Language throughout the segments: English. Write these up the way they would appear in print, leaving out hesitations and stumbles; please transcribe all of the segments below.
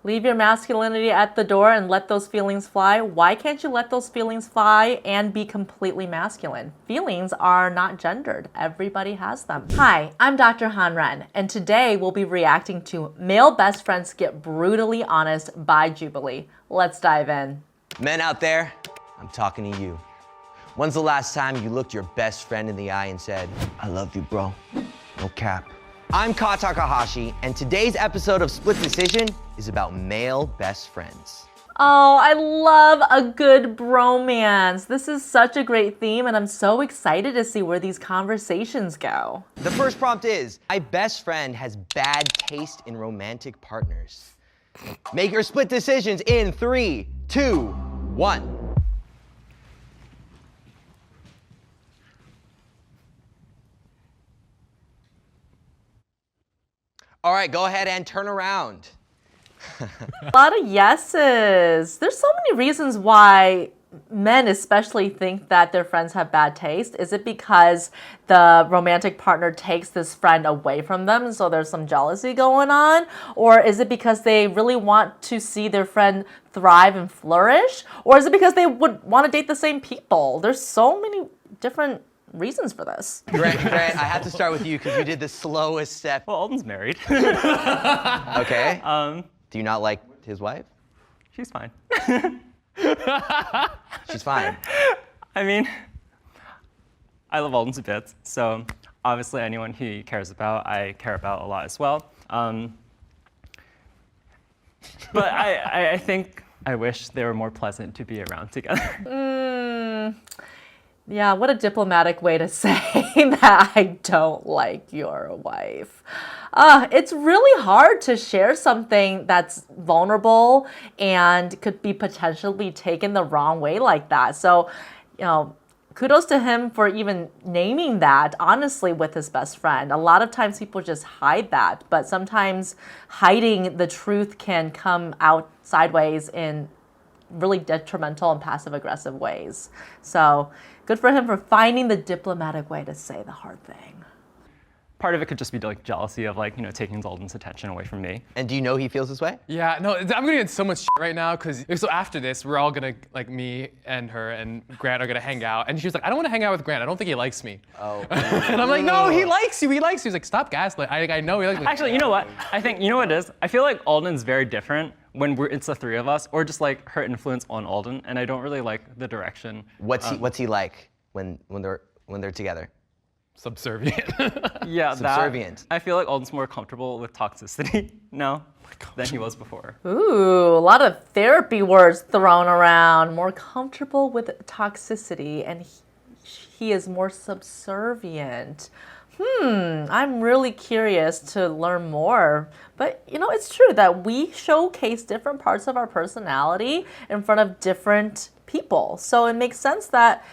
Leave your masculinity at the door and let those feelings fly. Why can't you let those feelings fly and be completely masculine? Feelings are not gendered. Everybody has them. Hi, I'm Dr. Han Ren, and today we'll be reacting to Male Best Friends Get Brutally Honest by Jubilee. Let's dive in. Men out there, I'm talking to you. When's the last time you looked your best friend in the eye and said, I love you, bro? No cap. I'm Ka Takahashi, and today's episode of Split Decision is about male best friends. Oh, I love a good bromance. This is such a great theme, and I'm so excited to see where these conversations go. The first prompt is, my best friend has bad taste in romantic partners. Make your split decisions in 3, 2, 1. All right, go ahead and turn around. A lot of yeses. There's so many reasons why men especially think that their friends have bad taste. Is it because the romantic partner takes this friend away from them, and so there's some jealousy going on? Or is it because they really want to see their friend thrive and flourish? Or is it because they would want to date the same people? There's so many different reasons for this. Grant, I have to start with you because you did the slowest step. Well, Alden's married. Okay. Do you not like his wife? She's fine. She's fine. I mean, I love Alden to bits, so obviously anyone he cares about, I care about a lot as well. But I think I wish they were more pleasant to be around together. Yeah, what a diplomatic way to say that I don't like your wife. It's really hard to share something that's vulnerable and could be potentially taken the wrong way like that. So, kudos to him for even naming that, honestly, with his best friend. A lot of times people just hide that, but sometimes hiding the truth can come out sideways in really detrimental and passive-aggressive ways. So good for him for finding the diplomatic way to say the hard thing. Part of it could just be like jealousy of taking Alden's attention away from me. And do you know he feels this way? Yeah, no, I'm gonna get so much shit right now because so after this, we're all gonna, me and her and Grant are gonna hang out. And she was like, I don't wanna hang out with Grant. I don't think he likes me. Oh. And I'm like, no, he likes you, he likes you. He's like, stop gaslighting. I know he likes me. Actually, you know what? I think, you know what it is? I feel like Alden's very different when it's the three of us, or just like her influence on Alden, and I don't really like the direction. What's he like when they're together? Subservient. Yeah, subservient. I feel like Alden's more comfortable with toxicity now than he was before. Ooh, a lot of therapy words thrown around. More comfortable with toxicity, and he is more subservient. I'm really curious to learn more. But it's true that we showcase different parts of our personality in front of different people. So it makes sense that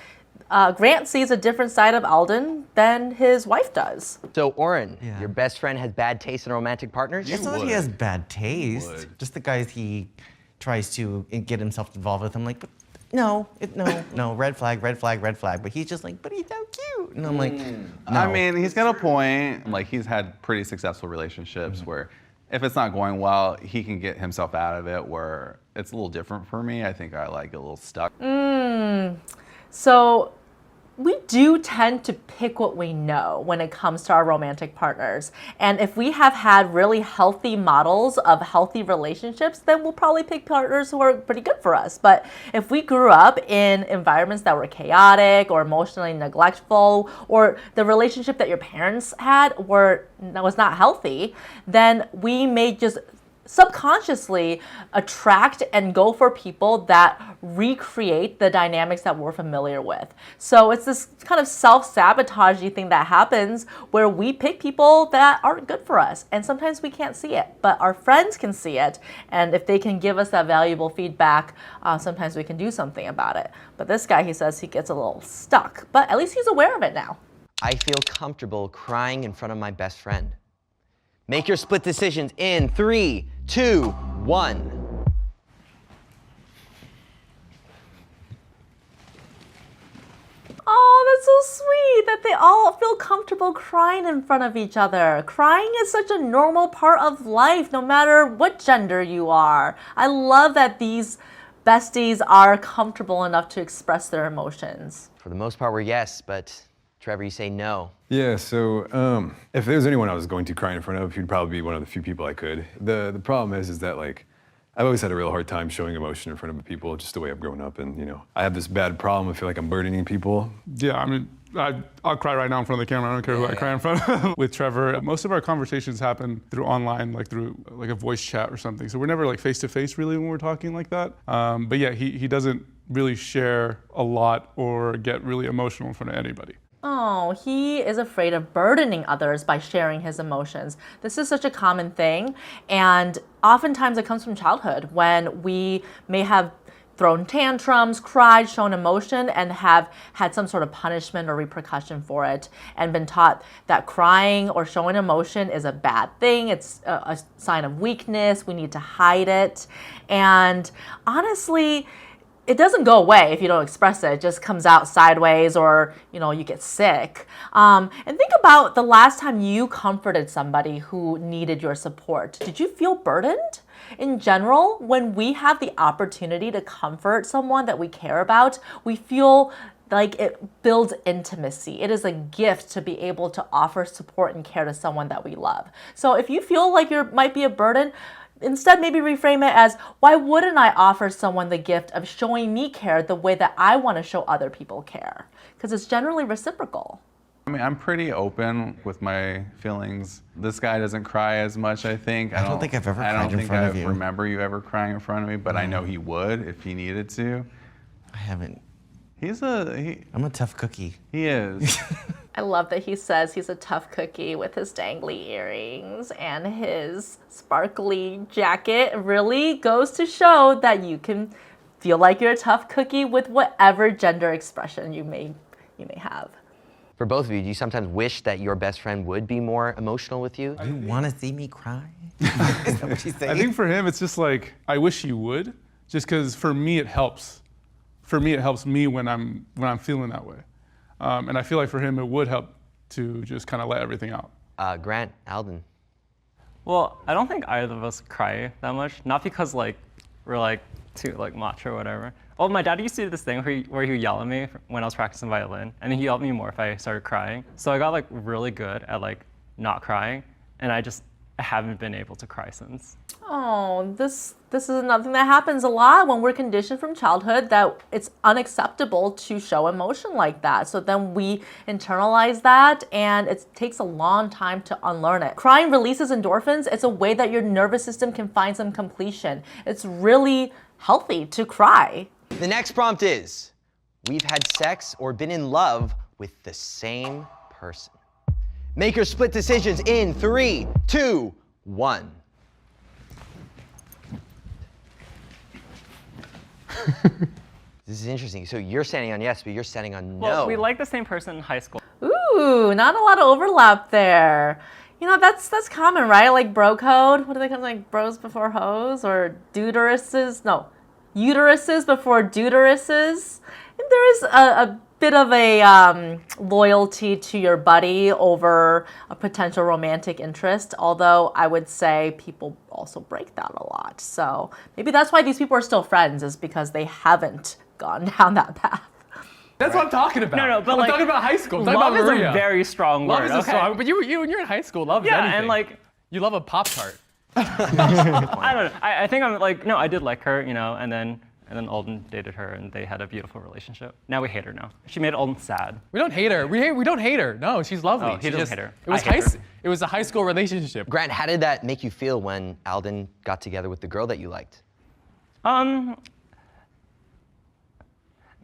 Grant sees a different side of Alden than his wife does. So, Oren, your best friend has bad taste in romantic partners? It's not that he has bad taste. Just the guys he tries to get himself involved with. I'm like, but no, red flag, red flag, red flag. But he's just like, but he's so cute. And I'm like, no. I mean, he's got a point. Like, he's had pretty successful relationships where if it's not going well, he can get himself out of it, where it's a little different for me. I think I like a little stuck. So we do tend to pick what we know when it comes to our romantic partners. And if we have had really healthy models of healthy relationships, then we'll probably pick partners who are pretty good for us. But if we grew up in environments that were chaotic or emotionally neglectful, or the relationship that your parents had was not healthy, then we may just subconsciously attract and go for people that recreate the dynamics that we're familiar with. So it's this kind of self-sabotagey thing that happens where we pick people that aren't good for us. And sometimes we can't see it, but our friends can see it. And if they can give us that valuable feedback, sometimes we can do something about it. But this guy, he says he gets a little stuck, but at least he's aware of it now. I feel comfortable crying in front of my best friend. Make your split decisions in 3, 2, 1. Oh, that's so sweet that they all feel comfortable crying in front of each other. Crying is such a normal part of life, no matter what gender you are. I love that these besties are comfortable enough to express their emotions. For the most part, we're yes, but Trevor, you say no. Yeah, so if there was anyone I was going to cry in front of, he'd probably be one of the few people I could. The problem is that like, I've always had a real hard time showing emotion in front of people, just the way I've grown up, and you know, I have this bad problem. I feel like I'm burdening people. Yeah, I mean, I'll cry right now in front of the camera. I don't care who I cry in front of. With Trevor, most of our conversations happen through online, like through like a voice chat or something. So we're never like face to face really when we're talking like that. But yeah, he doesn't really share a lot or get really emotional in front of anybody. Oh, he is afraid of burdening others by sharing his emotions. This is such a common thing, and oftentimes it comes from childhood when we may have thrown tantrums, cried, shown emotion, and have had some sort of punishment or repercussion for it, and been taught that crying or showing emotion is a bad thing. It's a sign of weakness. We need to hide it. And honestly, it doesn't go away if you don't express it. It just comes out sideways, or you get sick. And think about the last time you comforted somebody who needed your support. Did you feel burdened? In general, when we have the opportunity to comfort someone that we care about, we feel like it builds intimacy. It is a gift to be able to offer support and care to someone that we love. So if you feel like you might be a burden, instead, maybe reframe it as, why wouldn't I offer someone the gift of showing me care the way that I want to show other people care? Because it's generally reciprocal. I mean, I'm pretty open with my feelings. This guy doesn't cry as much, I think. I don't think I've ever I cried don't in front of think you. I remember you ever crying in front of me, but I know he would if he needed to. I haven't. I'm a tough cookie. He is. I love that he says he's a tough cookie with his dangly earrings and his sparkly jacket. It really goes to show that you can feel like you're a tough cookie with whatever gender expression you may have. For both of you, do you sometimes wish that your best friend would be more emotional with you? You want to see me cry? Is that what she's saying? I think for him, it's just like, I wish he would, just because for me it helps. For me, it helps me when I'm feeling that way. And I feel like for him, it would help to just kind of let everything out. Grant, Alden. Well, I don't think either of us cry that much. Not because like we're like too like macho or whatever. Oh, my dad used to do this thing where he would yell at me when I was practicing violin, and then he yelled at me more if I started crying. So I got like really good at like not crying, and I haven't been able to cry since. Oh, this is another thing that happens a lot when we're conditioned from childhood that it's unacceptable to show emotion like that. So then we internalize that, and it takes a long time to unlearn it. Crying releases endorphins. It's a way that your nervous system can find some completion. It's really healthy to cry. The next prompt is, we've had sex or been in love with the same person. Make your split decisions in 3, 2, 1. This is interesting. So you're standing on yes, but you're standing on no. Well, we like the same person in high school. Ooh, not a lot of overlap there. That's common, right? Like bro code. What do they call it? Like bros before hoes, or uteruses? No, uteruses before deuteruses. And there is a bit of a loyalty to your buddy over a potential romantic interest, although I would say people also break that a lot. So maybe that's why these people are still friends, is because they haven't gone down that path. That's what I'm talking about. No, but I'm like, talking about high school. I'm talking love about is Maria. a very strong Love word. is a okay? strong, but you when you're in high school, love is Yeah, anything. and like, you love a Pop-Tart. I don't know. I think I'm like, no, I did like her, and then Alden dated her, and they had a beautiful relationship. Now we hate her now. She made Alden sad. We don't hate her. We don't hate her. No, she's lovely. Oh, he doesn't hate her. It was I hate her. It was a high school relationship. Grant, how did that make you feel when Alden got together with the girl that you liked?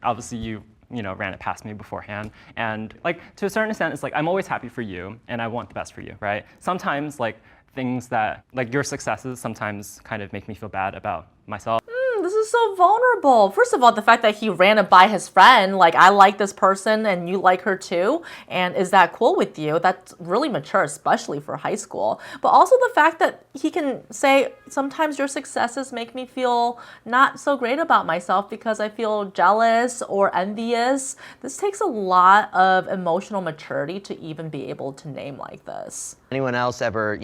Obviously you ran it past me beforehand, and like to a certain extent, it's like I'm always happy for you, and I want the best for you, right? Sometimes like things that like your successes sometimes kind of make me feel bad about myself. This is so so vulnerable. First of all, the fact that he ran it by his friend, like, I like this person and you like her too, and is that cool with you? That's really mature, especially for high school. But also the fact that he can say, sometimes your successes make me feel not so great about myself because I feel jealous or envious. This takes a lot of emotional maturity to even be able to name like this. Anyone else ever,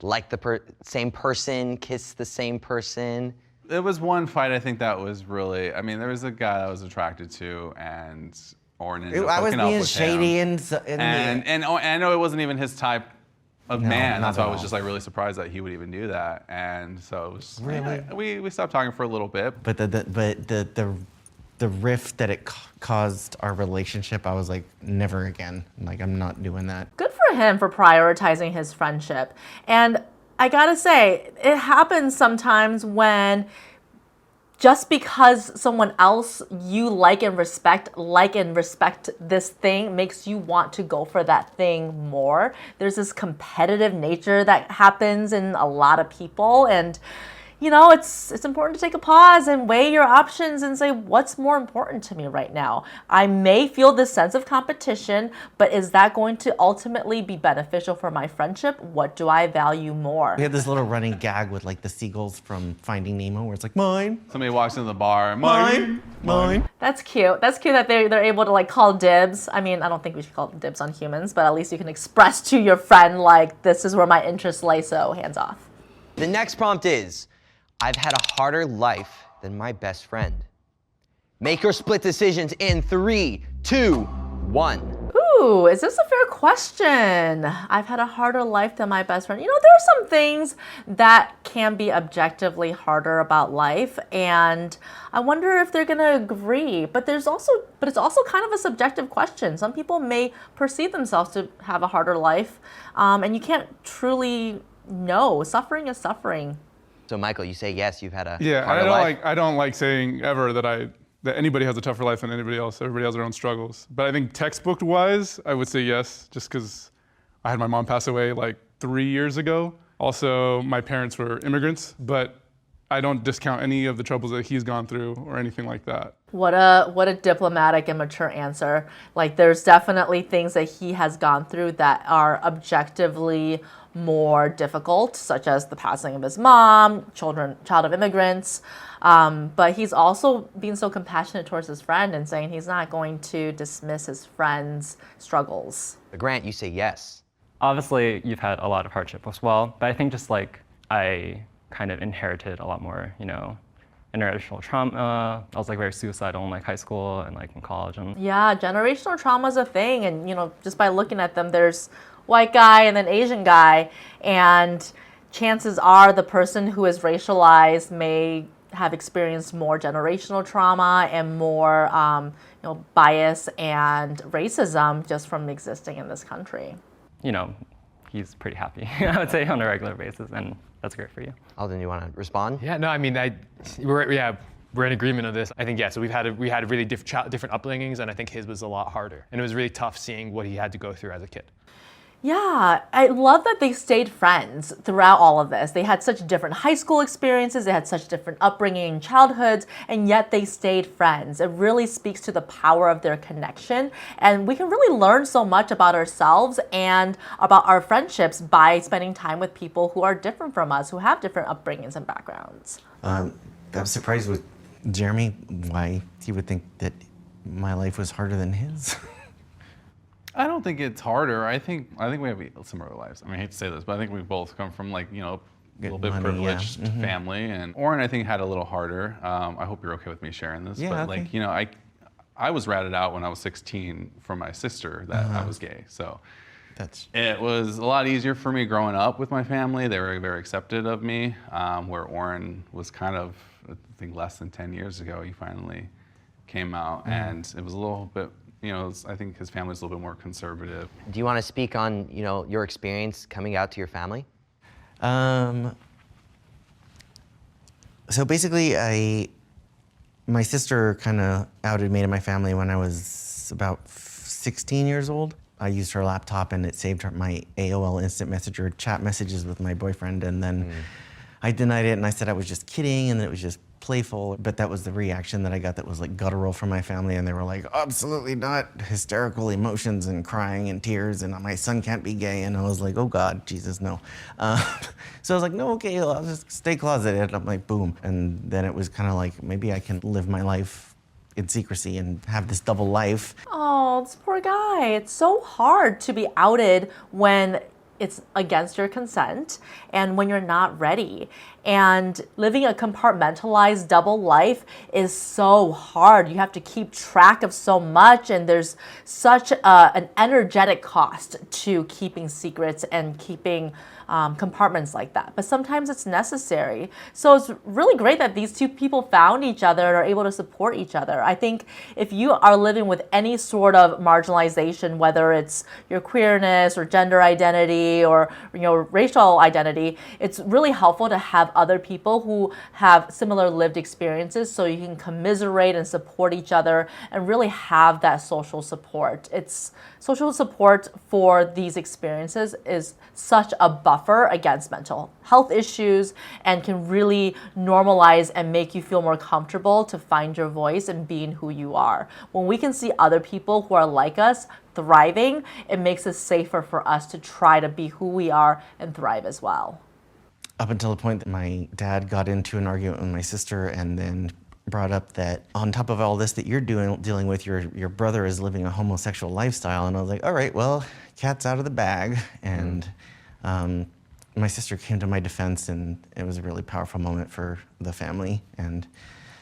like the same person, kiss the same person? It was one fight I think that was really, I mean, there was a guy that I was attracted to, and Oren ended up I was hooking up being with shady him. and I know it wasn't even his type of man. not That's why at I was all. just like really surprised that he would even do that. And so it was, Really? we stopped talking for a little bit. But the rift that it caused our relationship, I was like, never again. Like, I'm not doing that. Good for him for prioritizing his friendship. And I gotta say, it happens sometimes when just because someone else you like and respect this thing makes you want to go for that thing more. There's this competitive nature that happens in a lot of people, and it's important to take a pause and weigh your options and say, what's more important to me right now? I may feel this sense of competition, but is that going to ultimately be beneficial for my friendship? What do I value more? We had this little running gag with like the seagulls from Finding Nemo where it's like, mine, Somebody walks into the bar, mine, mine. That's cute. That's cute that they're able to like call dibs. I mean, I don't think we should call dibs on humans, but at least you can express to your friend like, this is where my interests lay, so hands off. The next prompt is, I've had a harder life than my best friend. Make your split decisions in 3, 2, 1. Ooh, is this a fair question? I've had a harder life than my best friend. There are some things that can be objectively harder about life, and I wonder if they're gonna agree. But it's also kind of a subjective question. Some people may perceive themselves to have a harder life, and you can't truly know. Suffering is suffering. So Michael, you say yes, you've had a Yeah, harder life? I don't like saying ever that anybody has a tougher life than anybody else. Everybody has their own struggles. But I think textbook-wise, I would say yes, just because I had my mom pass away like 3 years ago. Also, my parents were immigrants, but I don't discount any of the troubles that he's gone through or anything like that. What a diplomatic and mature answer. Like, there's definitely things that he has gone through that are objectively more difficult, such as the passing of his mom, child of immigrants. But he's also being so compassionate towards his friend and saying he's not going to dismiss his friend's struggles. Grant, you say yes. Obviously, you've had a lot of hardship as well, but I think just like I kind of inherited a lot more, intergenerational trauma. I was like very suicidal in like high school and like in college. And Yeah, generational trauma is a thing, and just by looking at them, there's white guy and then Asian guy, and chances are the person who is racialized may have experienced more generational trauma and more bias and racism just from existing in this country. he's pretty happy, I would say, on a regular basis, and that's great for you. Alden, you want to respond? Yeah, no, I mean, we're in agreement on this. I think, so we had really different upbringings, and I think his was a lot harder. And it was really tough seeing what he had to go through as a kid. Yeah, I love that they stayed friends throughout all of this. They had such different high school experiences, they had such different upbringing and childhoods, and yet they stayed friends. It really speaks to the power of their connection, and we can really learn so much about ourselves and about our friendships by spending time with people who are different from us, who have different upbringings and backgrounds. I'm surprised with Jeremy why he would think that my life was harder than his. I don't think it's harder. I think we have similar lives. I mean, I hate to say this, but I think we both come from a little bit money, privileged yeah. Mm-hmm. family. And Oren, I think, had a little harder. I hope you're okay with me sharing this. Yeah, but okay. I was ratted out when I was 16 from my sister that I was gay. So it was a lot easier for me growing up with my family. They were very accepted of me. Where Oren was kind of, I think, less than 10 years ago, he finally came out, and it was a little bit. I think his family's a little bit more conservative. Do you want to speak on, your experience coming out to your family? So basically, my sister kind of outed me to my family when I was about 16 years old. I used her laptop and it saved my AOL Instant Messenger chat messages with my boyfriend, and then I denied it and I said I was just kidding and that it was just playful, but that was the reaction that I got that was like guttural from my family, and they were like, absolutely not, hysterical emotions and crying and tears, and my son can't be gay, and I was like, oh God, Jesus, no. So I was like, no, okay, I'll just stay closeted, and I'm like, boom. And then it was kind of like, maybe I can live my life in secrecy and have this double life. Oh, this poor guy. It's so hard to be outed when it's against your consent and when you're not ready. And living a compartmentalized double life is so hard. You have to keep track of so much, and there's such an energetic cost to keeping secrets and keeping compartments like that. But sometimes it's necessary. So it's really great that these two people found each other and are able to support each other. I think if you are living with any sort of marginalization, whether it's your queerness or gender identity or racial identity, it's really helpful to have other people who have similar lived experiences so you can commiserate and support each other and really have that social support. It's social support for these experiences is such a buffer against mental health issues and can really normalize and make you feel more comfortable to find your voice and being who you are. When we can see other people who are like us thriving, it makes it safer for us to try to be who we are and thrive as well. Up until the point that my dad got into an argument with my sister and then brought up that on top of all this that you're dealing with, your brother is living a homosexual lifestyle. And I was like, all right, well, cat's out of the bag. And my sister came to my defense, and it was a really powerful moment for the family. And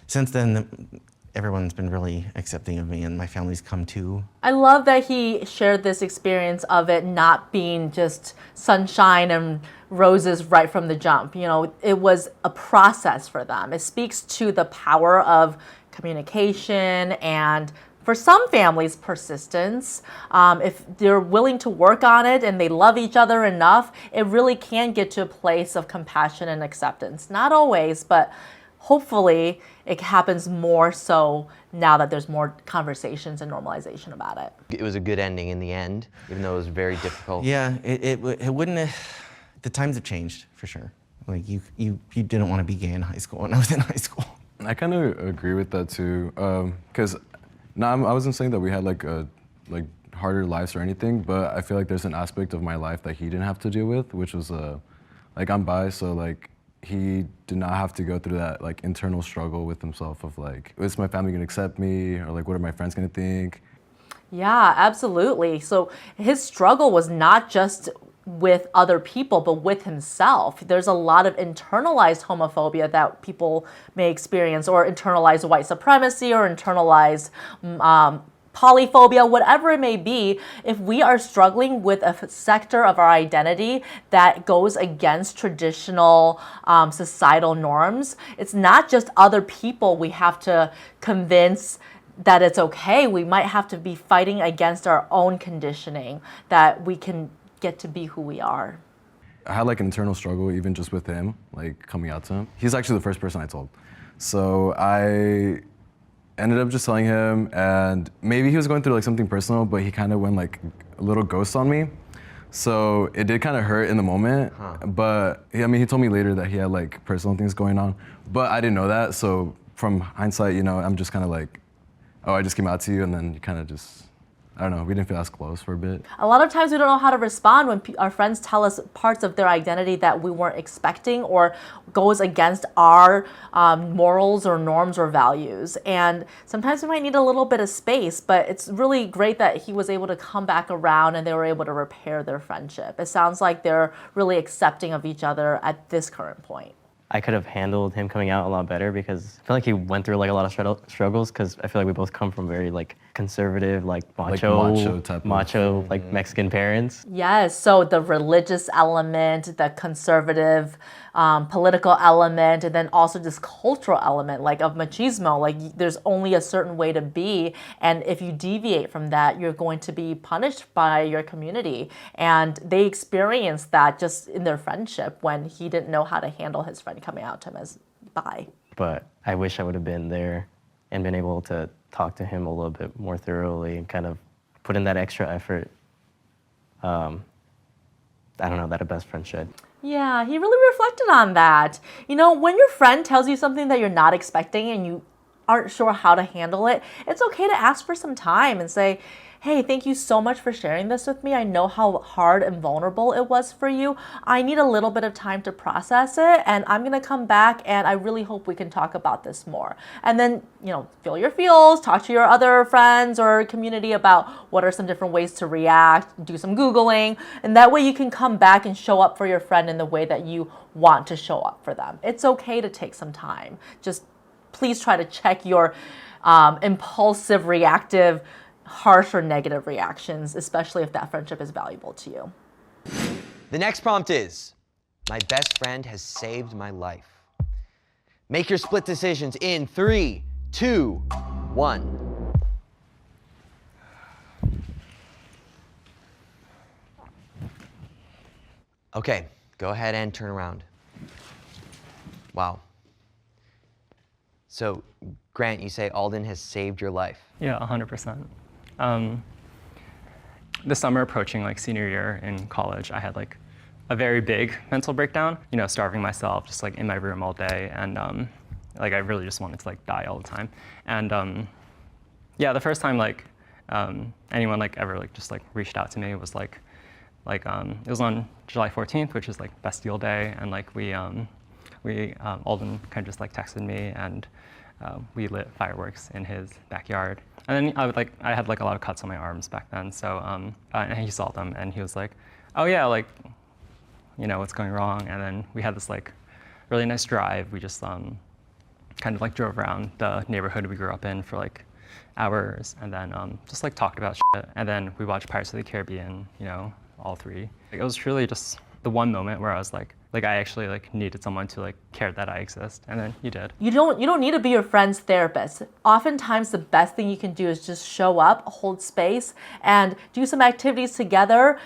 since then, everyone's been really accepting of me, and my family's come too. I love that he shared this experience of it not being just sunshine and roses right from the jump. It was a process for them. It speaks to the power of communication and, for some families, persistence. If they're willing to work on it and they love each other enough, it really can get to a place of compassion and acceptance. Not always, but hopefully it happens more so now that there's more conversations and normalization about it. It was a good ending in the end, even though it was very difficult. Yeah, it wouldn't have, the times have changed for sure. Like you didn't want to be gay in high school when I was in high school. I kind of agree with that too, because I wasn't saying that we had like harder lives or anything, but I feel like there's an aspect of my life that he didn't have to deal with, which was like I'm bi, so like he did not have to go through that like internal struggle with himself of like, is my family gonna accept me, or like what are my friends gonna think? Yeah, absolutely. So his struggle was not just with other people, but with himself. There's a lot of internalized homophobia that people may experience, or internalized white supremacy, or internalized polyphobia, whatever it may be. If we are struggling with a sector of our identity that goes against traditional societal norms, it's not just other people we have to convince that it's okay. We might have to be fighting against our own conditioning that we can get to be who we are. I had like an internal struggle even just with him, like coming out to him. He's actually the first person I told. So I ended up just telling him, and maybe he was going through like something personal, but he kind of went like a little ghost on me. So it did kind of hurt in the moment, but I mean, he told me later that he had like personal things going on, but I didn't know that. So from hindsight, I'm just kind of like, oh, I just came out to you, and then you kind of just, I don't know, we didn't feel as close for a bit. A lot of times we don't know how to respond when our friends tell us parts of their identity that we weren't expecting or goes against our morals or norms or values. And sometimes we might need a little bit of space, but it's really great that he was able to come back around and they were able to repair their friendship. It sounds like they're really accepting of each other at this current point. I could have handled him coming out a lot better, because I feel like he went through like a lot of struggles, because I feel like we both come from very like conservative, like macho like Mexican parents. Yes, so the religious element, the conservative political element, and then also this cultural element like of machismo, like there's only a certain way to be, and if you deviate from that, you're going to be punished by your community. And they experienced that just in their friendship when he didn't know how to handle his friend coming out to him as bi. But I wish I would have been there and been able to talk to him a little bit more thoroughly and kind of put in that extra effort. I don't know, that a best friend should. Yeah, he really reflected on that. You know, when your friend tells you something that you're not expecting and you aren't sure how to handle it, it's okay to ask for some time and say, hey, thank you so much for sharing this with me. I know how hard and vulnerable it was for you. I need a little bit of time to process it, and I'm gonna come back, and I really hope we can talk about this more. And then, you know, feel your feels, talk to your other friends or community about what are some different ways to react, do some Googling, and that way you can come back and show up for your friend in the way that you want to show up for them. It's okay to take some time. Just please try to check your impulsive, reactive, harsh or negative reactions, especially if that friendship is valuable to you. The next prompt is, my best friend has saved my life. Make your split decisions in 3, 2, 1. Okay, go ahead and turn around. Wow. So, Grant, you say Alden has saved your life. Yeah, 100%. The summer approaching like senior year in college, I had like a very big mental breakdown, you know, starving myself, just like in my room all day. And like I really just wanted to like die all the time. And yeah, the first time like anyone like ever like just like reached out to me was like it was on July 14th, which is like Bastille Day. And like Alden kind of just like texted me, and we lit fireworks in his backyard. And then I had like a lot of cuts on my arms back then. So and he saw them, and he was like, oh yeah, like, you know, what's going wrong? And then we had this like really nice drive. We just kind of like drove around the neighborhood we grew up in for like hours, and then just like talked about shit. And then we watched Pirates of the Caribbean, you know, all three. Like, it was truly just the one moment where I was like I actually like needed someone to like care that I exist, and then you did. You don't need to be your friend's therapist. Oftentimes the best thing you can do is just show up, hold space, and do some activities together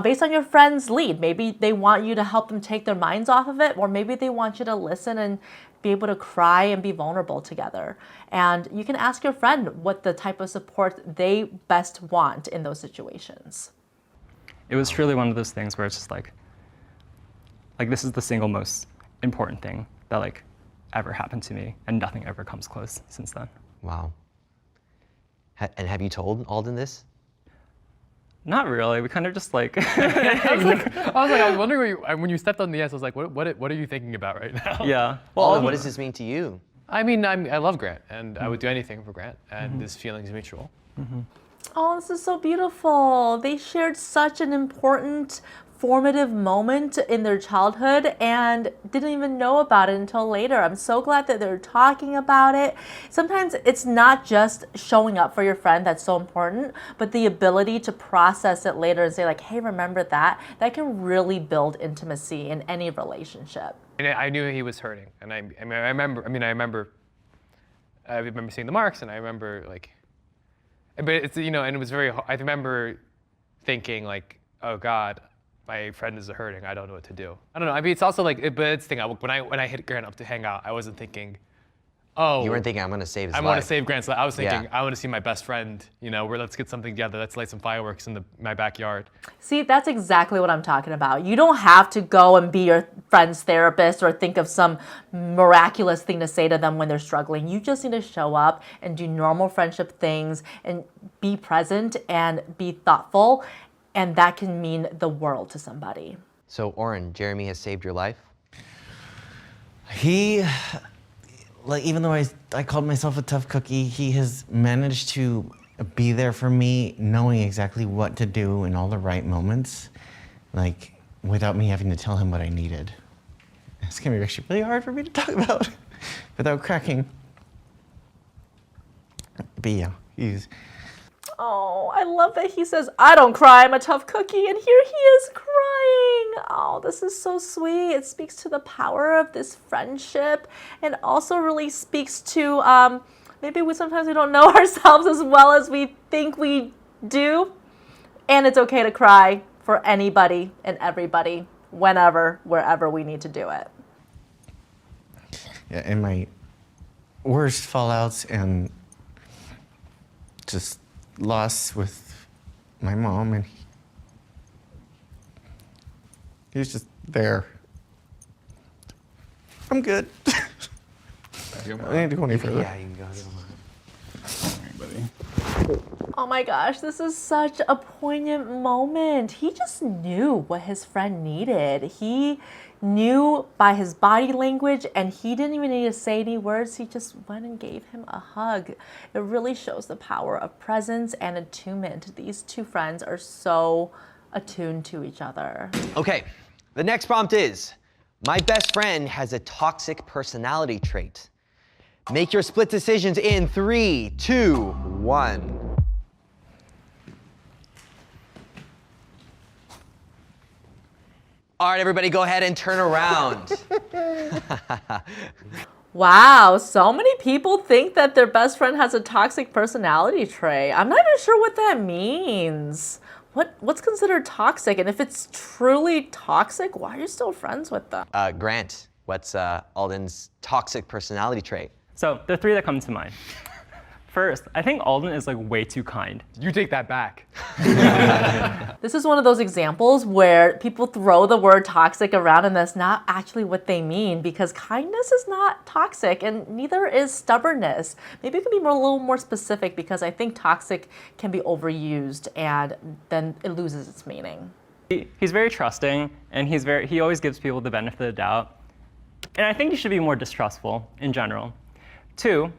based on your friend's lead. Maybe they want you to help them take their minds off of it, or maybe they want you to listen and be able to cry and be vulnerable together. And you can ask your friend what the type of support they best want in those situations. It was truly one of those things where it's just like this is the single most important thing that like ever happened to me, and nothing ever comes close since then. Wow. And have you told Alden this? Not really. We kind of just like. I was wondering when you stepped on the S. I was like, what are you thinking about right now? Yeah. Well, Alden, what does this mean to you? I mean, I love Grant, and I would do anything for Grant, and this feeling's mutual. Oh, this is so beautiful. They shared such an important, formative moment in their childhood and didn't even know about it until later. I'm so glad that they're talking about it. Sometimes it's not just showing up for your friend that's so important, but the ability to process it later and say like, hey, remember that? That can really build intimacy in any relationship. And I knew he was hurting, and I remember seeing the marks, and I remember like, but it's, you know, and it was very. I remember thinking like, oh God, my friend is hurting. I don't know what to do. I don't know. I mean, it's also like, but it's the thing. When I hit Grant up to hang out, I wasn't thinking, oh. You weren't thinking I'm gonna save his life. I want to save Grant's life. I was thinking, Yeah. I want to see my best friend. You know, let's get something together. Let's light some fireworks in my backyard. See, that's exactly what I'm talking about. You don't have to go and be your friend's therapist or think of some miraculous thing to say to them when they're struggling. You just need to show up and do normal friendship things and be present and be thoughtful. And that can mean the world to somebody. So, Oren, Jeremy has saved your life? He, like, even though I called myself a tough cookie, he has managed to be there for me, knowing exactly what to do in all the right moments, like, without me having to tell him what I needed. It's gonna be actually really hard for me to talk about without cracking. But yeah, he's... Oh, I love that he says, I don't cry, I'm a tough cookie, and here he is crying. Oh, this is so sweet. It speaks to the power of this friendship, and also really speaks to maybe sometimes we don't know ourselves as well as we think we do, and it's okay to cry for anybody and everybody, whenever, wherever we need to do it. Yeah, in my worst fallouts and just loss with my mom, and he was just there I'm good. I didn't go any further. Yeah, you can go. Oh my gosh, this is such a poignant moment. He just knew what his friend needed. He knew by his body language, and he didn't even need to say any words. He just went and gave him a hug. It really shows the power of presence and attunement. These two friends are so attuned to each other. Okay, the next prompt is, my best friend has a toxic personality trait. Make your split decisions in 3, 2, 1. All right, everybody, go ahead and turn around. Wow, so many people think that their best friend has a toxic personality trait. I'm not even sure what that means. What's considered toxic? And if it's truly toxic, why are you still friends with them? Grant, what's Alden's toxic personality trait? So there are 3 that come to mind. First, I think Alden is like way too kind. You take that back. This is one of those examples where people throw the word toxic around and that's not actually what they mean, because kindness is not toxic and neither is stubbornness. Maybe it can be a little more specific, because I think toxic can be overused and then it loses its meaning. He's very trusting, and he always gives people the benefit of the doubt. And I think you should be more distrustful in general. 2,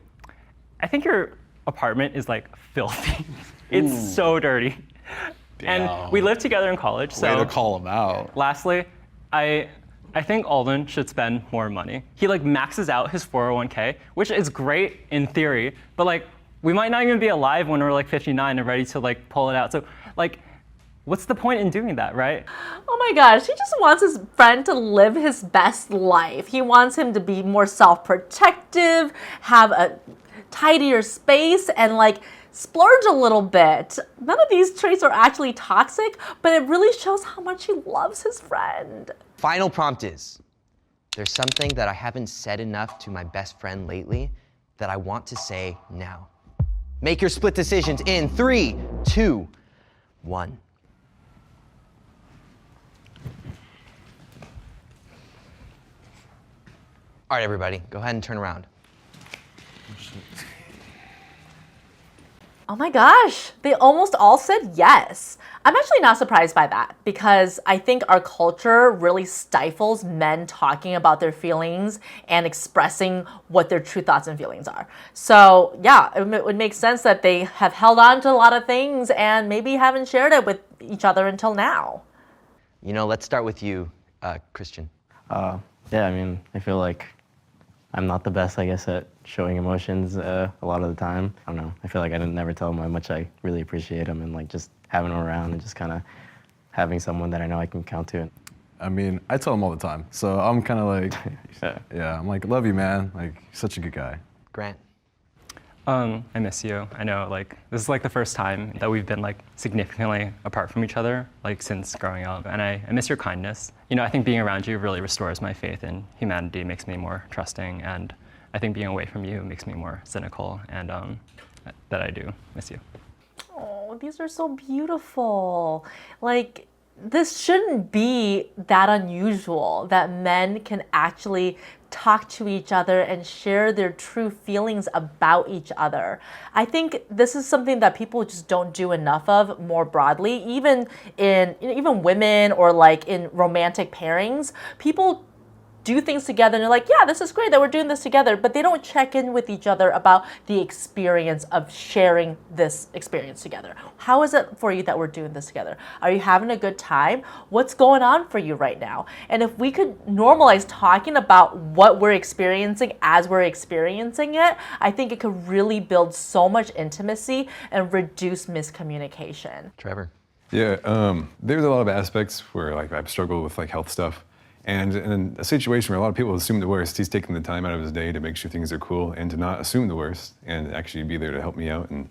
I think your apartment is like filthy. It's so dirty. Damn. And we lived together in college, so. Way to call him out. Lastly, I think Alden should spend more money. He like maxes out his 401k, which is great in theory, but like we might not even be alive when we're like 59 and ready to like pull it out. So like, what's the point in doing that, right? Oh my gosh, he just wants his friend to live his best life. He wants him to be more self-protective, have a tidier space, and like splurge a little bit. None of these traits are actually toxic, but it really shows how much he loves his friend. Final prompt is, there's something that I haven't said enough to my best friend lately that I want to say now. Make your split decisions in 3, 2, 1. All right, everybody, go ahead and turn around. Oh my gosh, they almost all said yes. I'm actually not surprised by that, because I think our culture really stifles men talking about their feelings and expressing what their true thoughts and feelings are. So yeah, it would make sense that they have held on to a lot of things and maybe haven't shared it with each other until now. You know, let's start with you, Christian. Yeah, I mean, I feel like I'm not the best, I guess, at showing emotions a lot of the time. I don't know. I feel like I didn't never tell them how much I really appreciate them, and like just having them around and just kind of having someone that I know I can count to. I mean, I tell him all the time. So I'm kind of like, yeah, I'm like, love you, man. Like, you're such a good guy. Grant. I miss you. I know, like, this is like the first time that we've been like significantly apart from each other, like since growing up. And I miss your kindness. You know, I think being around you really restores my faith in humanity, makes me more trusting. And I think being away from you makes me more cynical, and that I do miss you. Oh, these are so beautiful. Like, this shouldn't be that unusual that men can actually talk to each other and share their true feelings about each other. I think this is something that people just don't do enough of more broadly, even women or like in romantic pairings. People do things together and they're like, yeah, this is great that we're doing this together, but they don't check in with each other about the experience of sharing this experience together. How is it for you that we're doing this together? Are you having a good time? What's going on for you right now? And if we could normalize talking about what we're experiencing as we're experiencing it, I think it could really build so much intimacy and reduce miscommunication. Trevor. Yeah, there's a lot of aspects where like I've struggled with like health stuff. And in a situation where a lot of people assume the worst, he's taking the time out of his day to make sure things are cool and to not assume the worst and actually be there to help me out. And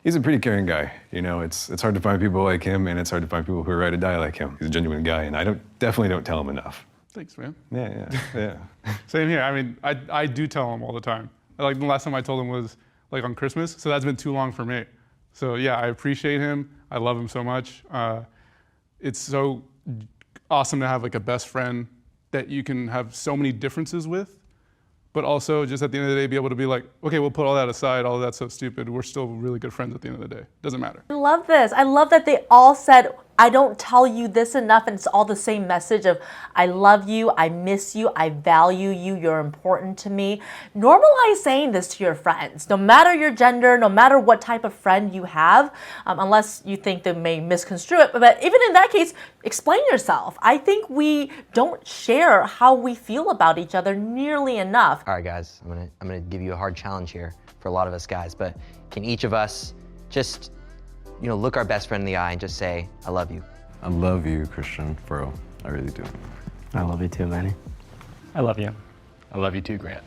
he's a pretty caring guy. You know, it's hard to find people like him, and it's hard to find people who are ride or die like him. He's a genuine guy, and I definitely don't tell him enough. Thanks, man. Yeah. Same here. I mean, I do tell him all the time. Like the last time I told him was like on Christmas, so that's been too long for me. So yeah, I appreciate him. I love him so much. It's so awesome to have like a best friend that you can have so many differences with, but also just at the end of the day, be able to be like, okay, we'll put all that aside, all of that's so stupid. We're still really good friends at the end of the day. Doesn't matter. I love this. I love that they all said, I don't tell you this enough, and it's all the same message of I love you, I miss you, I value you, you're important to me. Normalize saying this to your friends, no matter your gender, no matter what type of friend you have, unless you think they may misconstrue it. But even in that case, explain yourself. I think we don't share how we feel about each other nearly enough. All right, guys, I'm gonna give you a hard challenge here for a lot of us guys, but can each of us just, look our best friend in the eye and just say, I love you. I love you, Christian, for real. I really do. I love you too, Manny. I love you. I love you too, Grant.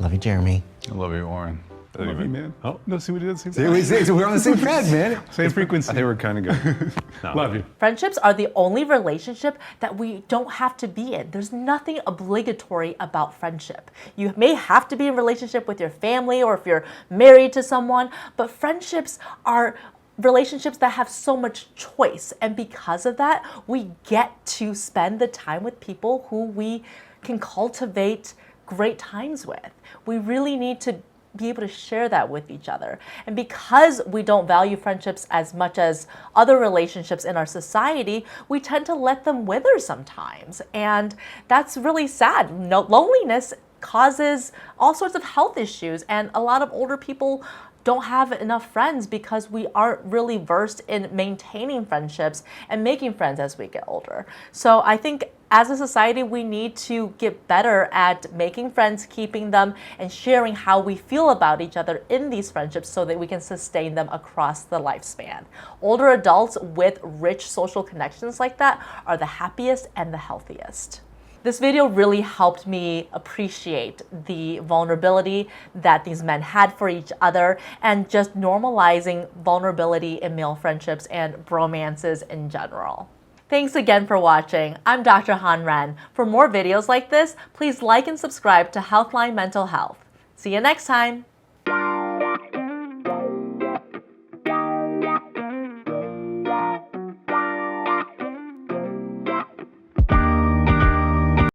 Love you, Jeremy. I love you, Oren. I love you, man. Oh, no, see what he did? So we're on the same thread, man. Same frequency. I think we're kind of good. No. Love you. Friendships are the only relationship that we don't have to be in. There's nothing obligatory about friendship. You may have to be in a relationship with your family or if you're married to someone, but friendships are relationships that have so much choice. And because of that, we get to spend the time with people who we can cultivate great times with. We really need to be able to share that with each other. And because we don't value friendships as much as other relationships in our society, we tend to let them wither sometimes. And that's really sad. Loneliness causes all sorts of health issues, and a lot of older people don't have enough friends because we aren't really versed in maintaining friendships and making friends as we get older. So I think as a society, we need to get better at making friends, keeping them, and sharing how we feel about each other in these friendships so that we can sustain them across the lifespan. Older adults with rich social connections like that are the happiest and the healthiest. This video really helped me appreciate the vulnerability that these men had for each other and just normalizing vulnerability in male friendships and bromances in general. Thanks again for watching. I'm Dr. Han Ren. For more videos like this, please like and subscribe to Healthline Mental Health. See you next time.